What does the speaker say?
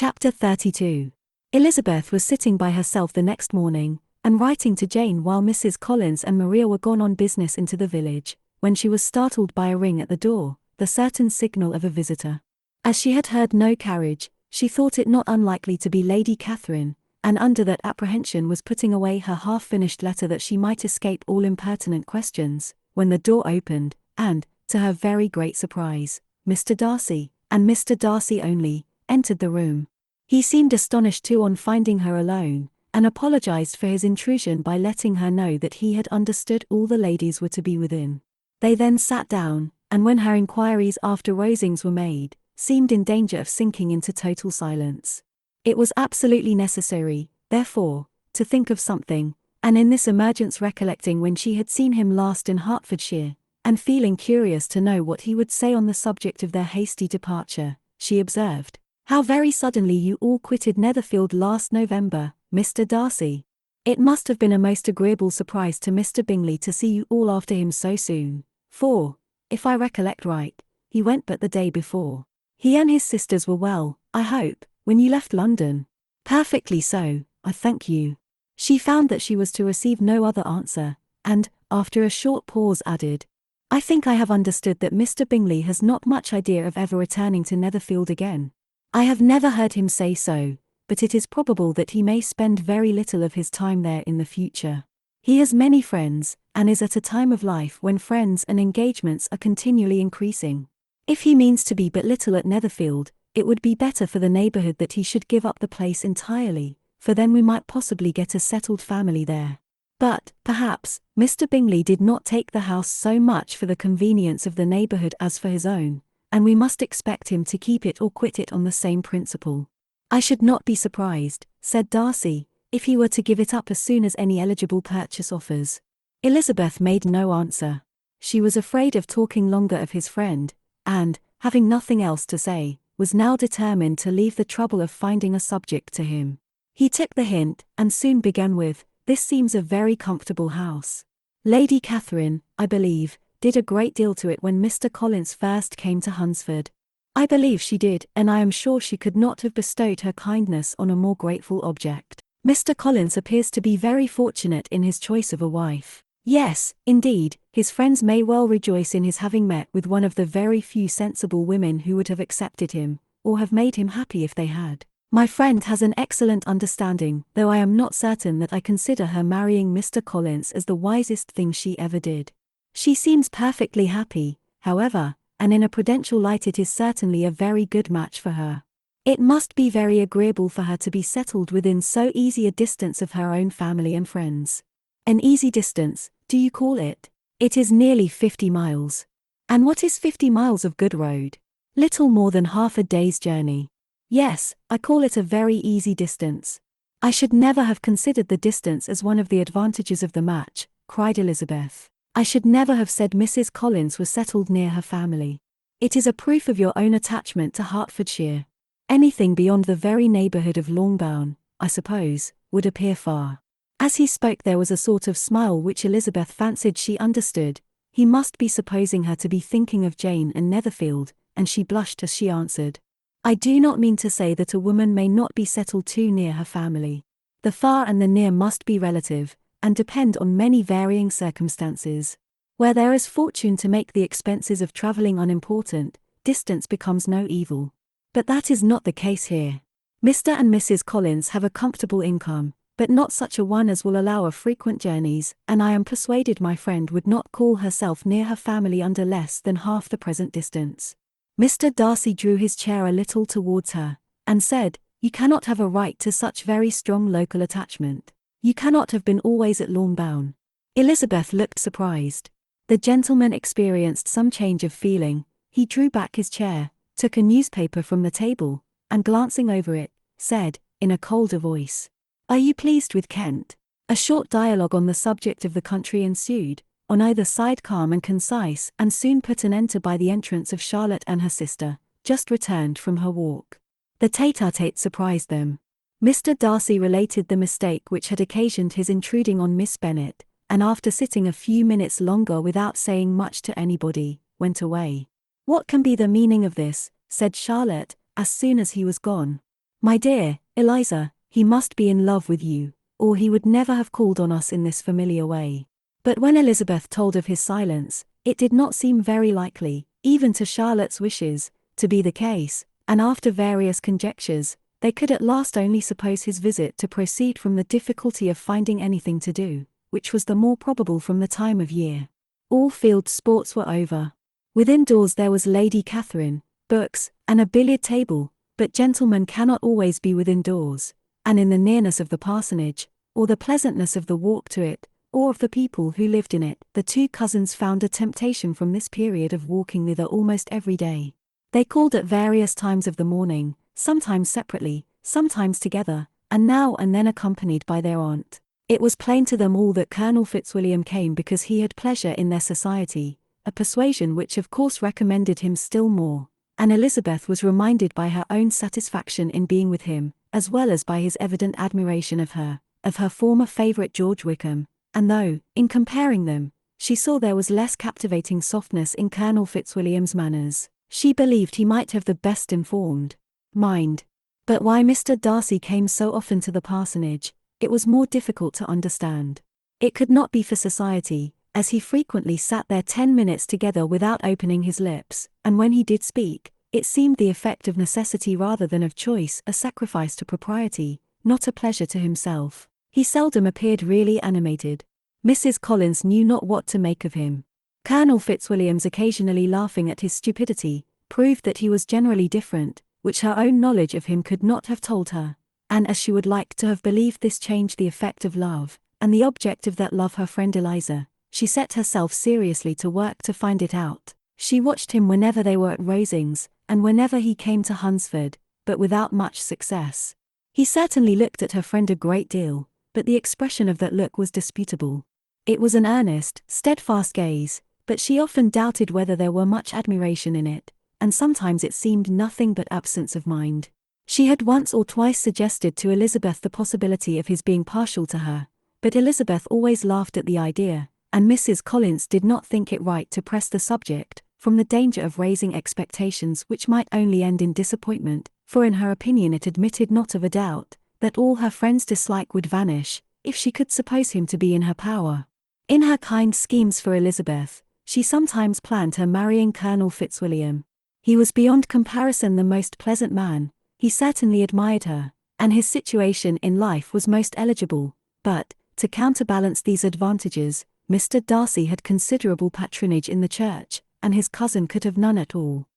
Chapter 32. Elizabeth was sitting by herself the next morning, and writing to Jane while Mrs. Collins and Maria were gone on business into the village, when she was startled by a ring at the door, the certain signal of a visitor. As she had heard no carriage, she thought it not unlikely to be Lady Catherine, and under that apprehension was putting away her half-finished letter that she might escape all impertinent questions, when the door opened, and, to her very great surprise, Mr. Darcy, and Mr. Darcy only, entered the room. He seemed astonished too on finding her alone, and apologized for his intrusion by letting her know that he had understood all the ladies were to be within. They then sat down, and when her inquiries after Rosings were made, seemed in danger of sinking into total silence. It was absolutely necessary, therefore, to think of something, and in this emergence recollecting when she had seen him last in Hertfordshire, and feeling curious to know what he would say on the subject of their hasty departure, she observed, "How very suddenly you all quitted Netherfield last November, Mr. Darcy. It must have been a most agreeable surprise to Mr. Bingley to see you all after him so soon, for, if I recollect right, he went but the day before. He and his sisters were well, I hope, when you left London?" "Perfectly so, I thank you." She found that she was to receive no other answer, and, after a short pause added, "I think I have understood that Mr. Bingley has not much idea of ever returning to Netherfield again. I have never heard him say so, but it is probable that he may spend very little of his time there in the future. He has many friends, and is at a time of life when friends and engagements are continually increasing. If he means to be but little at Netherfield, it would be better for the neighbourhood that he should give up the place entirely, for then we might possibly get a settled family there. But, perhaps, Mr. Bingley did not take the house so much for the convenience of the neighbourhood as for his own, and we must expect him to keep it or quit it on the same principle." "I should not be surprised," said Darcy, "if he were to give it up as soon as any eligible purchase offers." Elizabeth made no answer. She was afraid of talking longer of his friend, and, having nothing else to say, was now determined to leave the trouble of finding a subject to him. He took the hint, and soon began with, "This seems a very comfortable house. Lady Catherine, I believe, did a great deal to it when Mr. Collins first came to Hunsford." "I believe she did, and I am sure she could not have bestowed her kindness on a more grateful object. Mr. Collins appears to be very fortunate in his choice of a wife. Yes, indeed, his friends may well rejoice in his having met with one of the very few sensible women who would have accepted him, or have made him happy if they had. My friend has an excellent understanding, though I am not certain that I consider her marrying Mr. Collins as the wisest thing she ever did. She seems perfectly happy, however, and in a prudential light it is certainly a very good match for her. It must be very agreeable for her to be settled within so easy a distance of her own family and friends." "An easy distance, do you call it? It is nearly 50 miles. "And what is 50 miles of good road?" "Little more than half a day's journey." "Yes, I call it a very easy distance." "I should never have considered the distance as one of the advantages of the match," cried Elizabeth. "I should never have said Mrs. Collins was settled near her family. It is a proof of your own attachment to Hertfordshire. Anything beyond the very neighbourhood of Longbourn, I suppose, would appear far." As he spoke there was a sort of smile which Elizabeth fancied she understood. He must be supposing her to be thinking of Jane and Netherfield, and she blushed as she answered, "I do not mean to say that a woman may not be settled too near her family. The far and the near must be relative, and depend on many varying circumstances. Where there is fortune to make the expenses of travelling unimportant, distance becomes no evil. But that is not the case here. Mr. and Mrs. Collins have a comfortable income, but not such a one as will allow of frequent journeys, and I am persuaded my friend would not call herself near her family under less than half the present distance." Mr. Darcy drew his chair a little towards her, and said, "You cannot have a right to such very strong local attachment. You cannot have been always at Longbourn." Elizabeth looked surprised. The gentleman experienced some change of feeling. He drew back his chair, took a newspaper from the table, and glancing over it, said, in a colder voice, "Are you pleased with Kent?" A short dialogue on the subject of the country ensued, on either side calm and concise, and soon put an end to by the entrance of Charlotte and her sister, just returned from her walk. The tete-a-tete surprised them. Mr. Darcy related the mistake which had occasioned his intruding on Miss Bennet, and after sitting a few minutes longer without saying much to anybody, went away. "What can be the meaning of this?" said Charlotte, as soon as he was gone. "My dear Eliza, he must be in love with you, or he would never have called on us in this familiar way." But when Elizabeth told of his silence, it did not seem very likely, even to Charlotte's wishes, to be the case, and after various conjectures, they could at last only suppose his visit to proceed from the difficulty of finding anything to do, which was the more probable from the time of year. All field sports were over. Within doors there was Lady Catherine, books, and a billiard table, but gentlemen cannot always be within doors, and in the nearness of the parsonage, or the pleasantness of the walk to it, or of the people who lived in it, the two cousins found a temptation from this period of walking thither almost every day. They called at various times of the morning, sometimes separately, sometimes together, and now and then accompanied by their aunt. It was plain to them all that Colonel Fitzwilliam came because he had pleasure in their society, a persuasion which of course recommended him still more, and Elizabeth was reminded by her own satisfaction in being with him, as well as by his evident admiration of her former favourite George Wickham, and though, in comparing them, she saw there was less captivating softness in Colonel Fitzwilliam's manners, she believed he might have the best informed mind. But why Mr. Darcy came so often to the parsonage, it was more difficult to understand. It could not be for society, as he frequently sat there 10 minutes together without opening his lips, and when he did speak, it seemed the effect of necessity rather than of choice, a sacrifice to propriety, not a pleasure to himself. He seldom appeared really animated. Mrs. Collins knew not what to make of him. Colonel Fitzwilliam's occasionally laughing at his stupidity proved that he was generally different, which her own knowledge of him could not have told her, and as she would like to have believed this changed the effect of love, and the object of that love her friend Eliza, she set herself seriously to work to find it out. She watched him whenever they were at Rosings, and whenever he came to Hunsford, but without much success. He certainly looked at her friend a great deal, but the expression of that look was disputable. It was an earnest, steadfast gaze, but she often doubted whether there were much admiration in it, and sometimes it seemed nothing but absence of mind. She had once or twice suggested to Elizabeth the possibility of his being partial to her, but Elizabeth always laughed at the idea, and Mrs. Collins did not think it right to press the subject, from the danger of raising expectations which might only end in disappointment, for in her opinion it admitted not of a doubt that all her friend's dislike would vanish, if she could suppose him to be in her power. In her kind schemes for Elizabeth, she sometimes planned her marrying Colonel Fitzwilliam. He was beyond comparison the most pleasant man, he certainly admired her, and his situation in life was most eligible, but, to counterbalance these advantages, Mr. Darcy had considerable patronage in the church, and his cousin could have none at all.